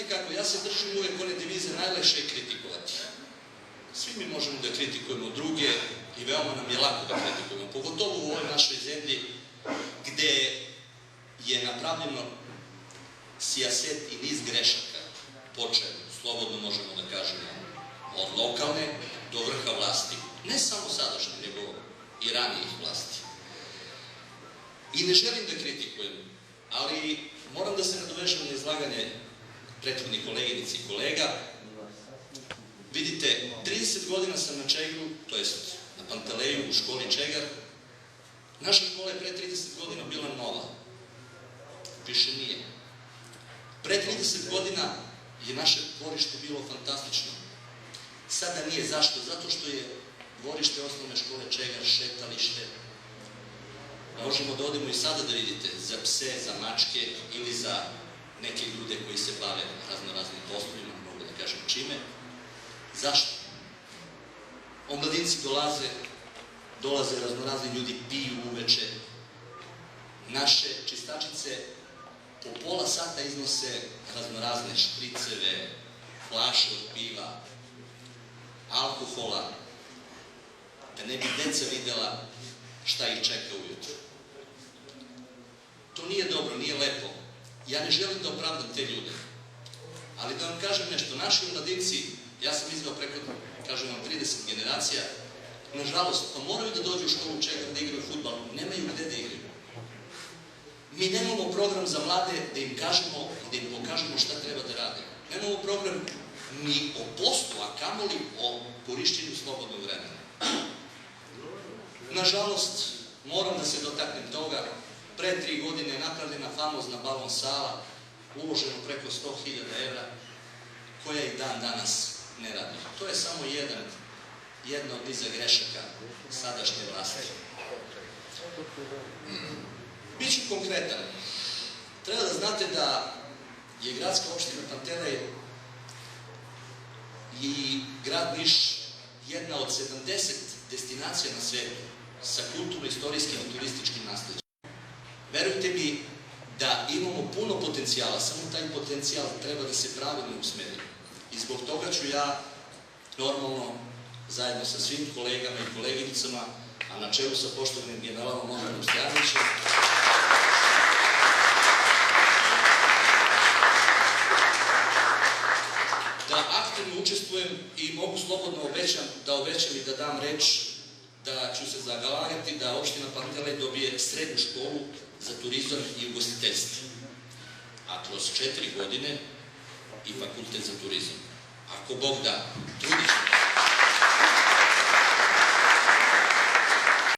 znate kako, ja se držim uvek one devize, najlakše je kritikovati. Svi mi možemo da kritikujemo druge i veoma nam je lako da kritikujemo, pogotovo u ovoj našoj zemlji gde je napravljeno sijaset i niz grešaka, počeo, slobodno možemo da kažemo, od lokalne do vrha vlasti. Ne samo sadašnje, nego i ranijih vlasti. I ne želim da kritikujem, ali moram da se nadovežem na izlaganje prethodnih koleginici i kolega. Vidite, 30 godina sam na Čegru, to jest na Panteleju u školi Čegar. Naša škola je pre 30 godina bila nova. Više nije. Pre 30 godina je naše dvorište bilo fantastično. Sada nije. Zašto? Zato što je dvorište osnovne škole Čegar šetalište. Možemo da odemo i sada da vidite za pse, za mačke ili za neke ljude koji se bave raznoraznim poslovima, mogu da kažem čime. Zašto? Omladinci dolaze raznorazni ljudi, piju uveče. Naše čistačice po pola sata iznose raznorazne špriceve, flaše od piva, alkohola, da ne bi deca videla šta ih čeka ujutro. To nije dobro, nije lepo. Ja ne želim da opravdam te ljude. Ali da vam kažem nešto, naši mladinci, ja sam izveo preko, kažem vam, 30 generacija, nažalost, pa moraju da dođu u školu Čegar da igraju fudbal, nemaju gde da igraju. Mi nemamo program za mlade da im kažemo i da im pokažemo šta treba da rade. Nemamo program ni o poslu, a kamoli o korišćenju slobodnog vremena. Nažalost, moram da se dotaknem toga. Pre 3 godine je napravljena famozna balon sala, uloženo preko 100.000 evra, koja i dan danas ne radi. To je samo jedna od niza grešaka sadašnje vlasti. Biću konkretan. Treba da znate da je gradska opština Pantelej i grad Niš jedna od 70 destinacija na svetu sa kulturno-istorijskim i turističkim nasleđem. Verujte mi da imamo puno potencijala, samo taj potencijal treba da se pravilno usmeri. I zbog toga ću ja, normalno, zajedno sa svim kolegama i koleginicama, a na čelu sa poštovanim generalom Momčilom Stojanovićem, da aktivno učestvujem i mogu slobodno da obećam i da dam reč da ću se zalagati da opština Pantelej dobije srednju školu za turizam i ugostiteljstvo, a kroz 4 godine i fakultet za turizam. Ako Bog da, to